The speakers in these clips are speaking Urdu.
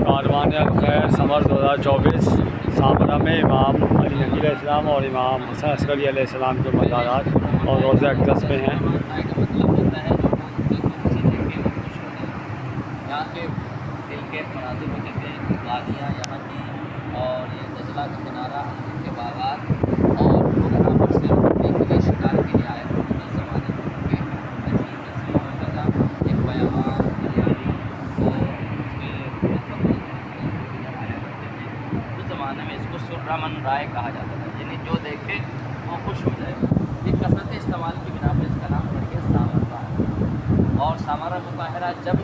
کاروان الخیر سمر 2024 سامرا میں امام علی نقی علیہ السلام اور امام حسن عسکری علیہ السلام کے مزارات اور روضہ اقدس میں ہیں۔ یہاں کے دل کے مناظر ہوتے تھے، وادیاں یہاں کی، اور یہ زلزلہ کا کنارہ، انگور کے باغات، اور لوگ یہاں پر سے روکنے کے لیے شکار کے لیے آئے تھے۔ اس زمانے میں کے عجیب قسموں کا تھا ایک بیابان ہریالی، اور اس کے آیا کرتے تھے۔ اس زمانے میں اس کو سرمن رائے کہا جاتا تھا، یعنی جو دیکھے وہ خوش ہو جائے۔ یہ کثرت استعمال کی بنا پر اس کا نام پڑ گیا سامرا۔ اور سامرا مطہرہ جب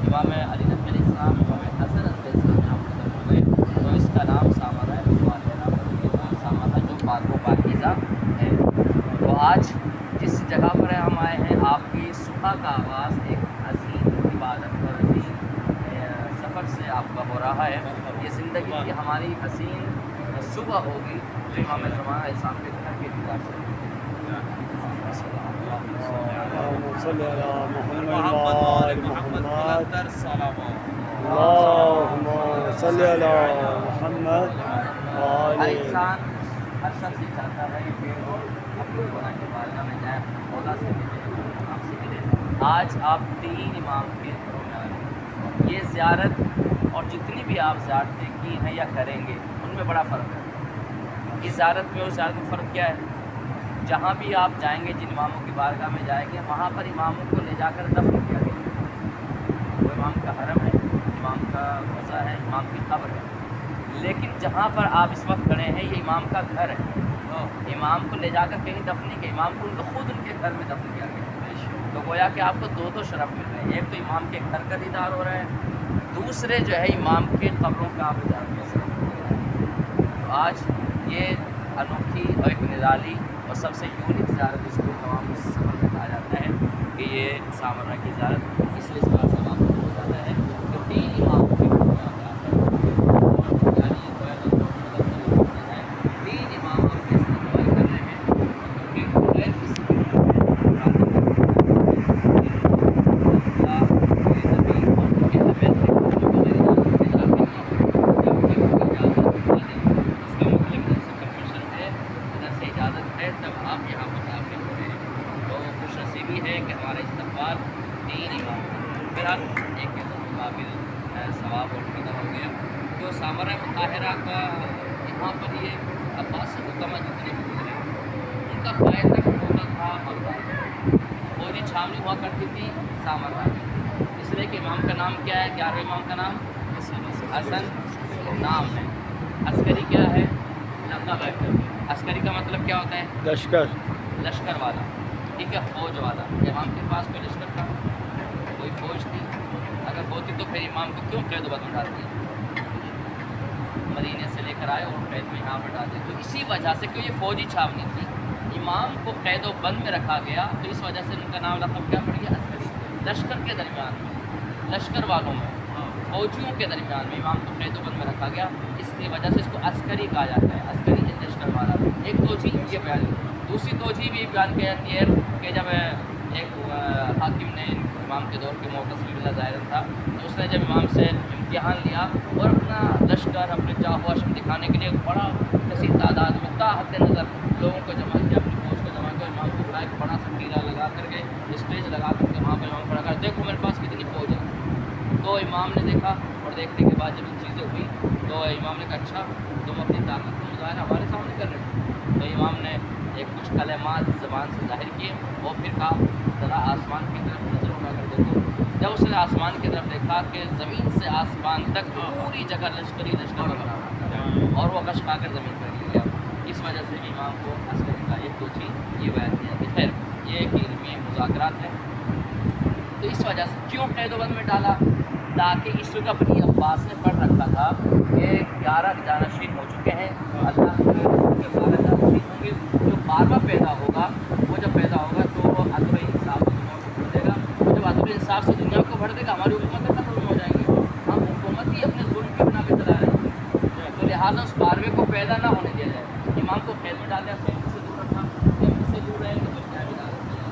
امام علی نقی علیہ السلام، امام حسن علیہ السلام یہاں پر ہوئے تو اس کا نام سامرا مطہرہ پڑ گیا، وہ سامرا جو پاک و پاکیزہ ہے۔ تو آج جس جگہ پر ہم آئے ہیں، آپ کی صبح کا آغاز ایک عظیم عبادت اور عظیم سفر سے آپ کا ہو رہا ہے۔ یہ زندگی کی ہماری حسین صبح ہوگی جو امام زمانہ علیہ السلام کے گھر کے دیدار سے ہوگی۔ اللہم صلی علی محمد اللہم صلی علی محمد ہر انسان، ہر شخص یہ چاہتا ہے کہ وہ اپنے خدا کی بارگاہ میں جائے، مولا سے ملے، امام سے ملے۔ آج آپ 3 امام کے گھروں میں آئے ہیں۔ یہ زیارت اور جتنی بھی آپ زیارتیں کی ہیں یا کریں گے ان میں بڑا فرق ہے۔ اس زیارت میں اور زیارت میں فرق کیا ہے؟ جہاں بھی آپ جائیں گے، جن اماموں کی بارگاہ میں جائیں گے، وہاں پر اماموں کو لے جا کر دفن کیا گیا۔ وہ امام کا حرم ہے، امام کا روضہ ہے، امام کی قبر ہے۔ لیکن جہاں پر آپ اس وقت کھڑے ہیں یہ امام کا گھر ہے۔ امام کو لے جا کر کہیں دفن نہیں کیا، امام کو خود ان کے گھر میں دفن کیا گیا۔ تو گویا کہ آپ کو دو شرف مل رہے ہیں، ایک تو امام کے گھر کا دیدار ہو رہا ہے، دوسرے جو ہے امام کے قبروں کا آپ دیدار کر سکتے ہیں۔ تو آج یہ انوکھی اور ایک نرالی اور سب سے یونیک زیارت اس کو تمام اس سفر میں کہا جاتا ہے کہ یہ سامرا کی زیارت اس لیے اس بات سے واقع ہو جاتا ہے کہ 3 امام کے گھر میں آپ آ کر، یعنی یہ کوئی ہے 3 امام آپ کے استقبال کر رہے ہیں، کیونکہ غیر کسی کے تب آپ یہاں پر داخل ہو رہے ہیں۔ تو خوش نصیبی ہے کہ ہمارا استقبال 3 امام بہرحال ایک کے قابل ثواب اور فائدہ ہو گیا۔ جو سامرا مطہرہ کا یہاں پر یہ عباسی حکمہ جتنے بھی گزرے ان کا قائد تک ہوتا تھا بغداد، فوجی چھاونی ہوا کرتی تھی سامرا میں، اس لیے کہ امام کا نام کیا ہے؟ 11ویں امام کا نام حسن نام ہے۔ عسکری کیا ہے؟ لقب ہے۔ عسکری کا مطلب کیا ہوتا ہے؟ لشکر والا، ٹھیک ہے، فوج والا۔ امام کے پاس کوئی لشکر تھا؟ کوئی فوج تھی؟ اگر ہوتی تو پھر امام کو کیوں قید و بند میں ڈال دیا؟ مدینے سے لے کر آئے اور قید میں یہاں پر ڈال دیا۔ تو اسی وجہ سے کہ یہ فوجی چھاونی تھی، امام کو قید و بند میں رکھا گیا، تو اس وجہ سے ان کا نام لقب کیا پڑ گیا؟ عسکری۔ لشکر کے درمیان میں، لشکر والوں میں، فوجیوں کے درمیان میں امام کو قید و بند میں رکھا گیا، اس کی وجہ سے اس کو عسکری کہا جاتا ہے۔ عسکری لشکر والا ایک توجیہ یہ بیان ہے۔ دوسری توجیہ بھی بیان کی جاتی ہے کہ جب ایک حاکم نے امام کے دور کے معتصم باللہ ظاہر تھا، تو اس نے جب امام سے امتحان لیا اور اپنا لشکر، اپنے چاہ و اشم دکھانے کے لیے ایک بڑا کثیر تعداد میں تا حد نظر لوگوں کو جمع کیا، اپنی فوج کو جمع کیا، امام کو بلایا، ایک بڑا سا ٹیلا لگا کر کے، اسٹیج لگا کر کے وہاں پہ امام کھڑا کر، دیکھو میرے پاس کتنی فوج ہے۔ تو امام نے دیکھا، اور دیکھنے کے بعد جب یہ چیزیں ہوئی تو امام نے کہا اچھا تم اپنی طاقت کا مظاہرہ ہمارے سامنے کر رہے ہو؟ تو امام نے ایک کچھ کلمات زبان سے ظاہر کیے اور پھر کہا ذرا آسمان کی طرف نظر اٹھا کر دیکھو۔ جب اس نے آسمان کی طرف دیکھا کہ زمین سے آسمان تک پوری جگہ لشکری لشکر بنا ہوا تھا اور وہ کش کھا کر زمین پر گر گیا۔ اس وجہ سے امام کو عسکری کا ایک توجیہ یہ بیان کیا کہ خیر یہ ایک علمی مذاکرات ہے۔ تو اس وجہ سے کیوں قید و بند میں ڈالا؟ تاکہ اس وقت اپنی عباس نے پڑھ رکھا تھا کہ 11 جانشین ہو چکے ہیں، اللہ کے 12 جانشین ہوں گے، جو 12واں پیدا ہوگا وہ جب پیدا ہوگا تو وہ عدل و انصاف سے دنیا کو بھر دے گا، جب عدل و انصاف سے دنیا کو بھر دے گا ہماری حکومتیں ختم ہو جائیں گی، ہم حکومت ہی اپنے ظلم کی بنا پہ چلا رہے ہیں، تو لہٰذا اس 12ویں کو پیدا نہ ہونے دیا جائے۔ امام کو قید میں ڈال دیا، فیملی سے دور رکھا، فیملی سے دور رہیں گے تو کیا بھی ڈال دیا،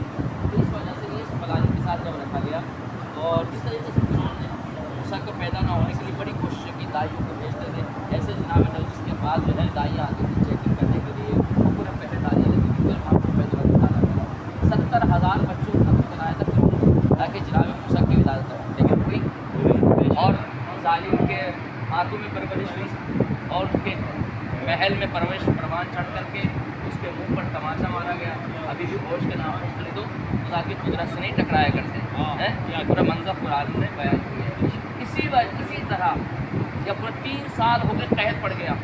تو اس وجہ سے یہ اس پلاننگ کے ساتھ جب رکھا گیا، اور جس طریقے سے موسیٰ کو پیدا نہ ہونے کے لیے بڑی کوششیں دائیوں کو بھیجتے تھے. ایسے جناب ہے جس کے پاس جو ہے دائیاں آتی تھی چیکنگ کرنے کے لیے, وہ پورے پہلے دائیاں لگی تھی. پھر امام کو پیدا بتانا پڑا. 70,000 بچوں کا بنایا تھا پھر تاکہ جناب موسیٰ کی ولادت ہو, لیکن ہوئی. اور ظالم کے ہاتھوں میں پرورش ہوئی اور ان کے محل میں پروان چڑھ کر کے اس کے منہ پر تماشا مارا گیا. ابھی بھی گوشت کے نام پر خریدو خدا کی قدرت سے نہیں ٹکرایا کرتے ہیں. یہ پورا منظر قرآن نے بیان کیا ہے. اسی طرح جب پورے 3 سال ہو گئے قحط پڑ گیا,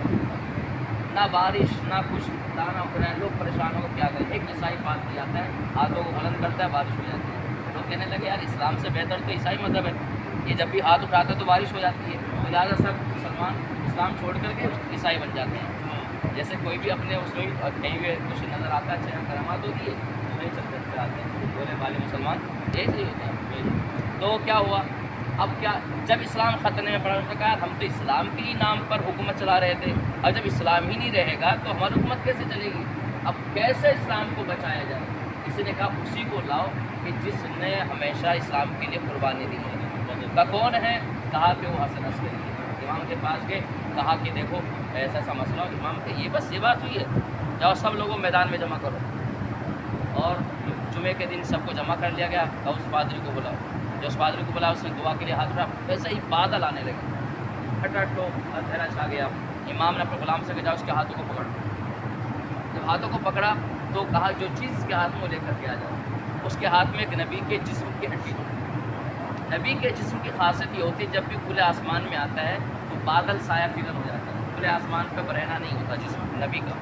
نہ بارش نہ کچھ دانا ہو رہا ہے, لوگ پریشان ہو گئے کیا کریں. ایک عیسائی پاس بھی آتا ہے, ہاتھوں کو بلند کرتا ہے, بارش ہو جاتی ہے. لوگ کہنے لگے یار اسلام سے بہتر تو عیسائی مذہب ہے, یہ جب بھی ہاتھ اٹھاتا ہے تو بارش ہو جاتی ہے. تو لہٰذا سب مسلمان اسلام چھوڑ کر کے عیسائی بن جاتے ہیں. جیسے کوئی بھی اپنے اس میں کہیں ہوئے کچھ نظر آتا ہے, اچھے کرامات ہوتی ہے, وہی چلتے چلتے آتے ہیں بولے والے مسلمان یہی صحیح ہوتے ہیں. تو کیا ہوا, اب کیا جب اسلام خطرے میں پڑا, اس نے کہا ہم تو اسلام کے ہی نام پر حکومت چلا رہے تھے, اور جب اسلام ہی نہیں رہے گا تو ہماری حکومت کیسے چلے گی. اب کیسے اسلام کو بچایا جائے. کسی نے کہا اسی کو لاؤ کہ جس نے ہمیشہ اسلام کے لیے قربانی دی ہے. کا کون ہے, کہا کہ وہ حسن عسکری ہے. امام کے پاس گئے, کہا کہ دیکھو ایسا ایسا مسئلہ. امام کہ یہ بس یہ بات ہوئی ہے, جاؤ سب لوگوں میدان میں جمع کرو. اور جمعے کے دن سب کو جمع کر لیا گیا. اور اس پادری کو بلاؤ. جو اس پادری کو بلاؤ اس نے دعا کے لیے ہاتھ اٹھا, ویسے ہی بادل آنے لگے, ہٹاٹ لو اندھیرا چھا گیا. امام نے اپنے غلام سے کہا جاؤ اس کے ہاتھوں کو پکڑ. جب ہاتھوں کو پکڑا تو کہا جو چیز اس کے ہاتھ میں لے کر کے آ جاؤ. اس کے ہاتھ میں ایک نبی کے جسم کی ہڈی تھی. نبی کے جسم کی خاصیت یہ ہوتی ہے جب بھی کھلے آسمان میں آتا ہے تو بادل سایہ فگن ہو جاتا ہے. کھلے آسمان پہ برہنا نہیں ہوتا جسم نبی کا.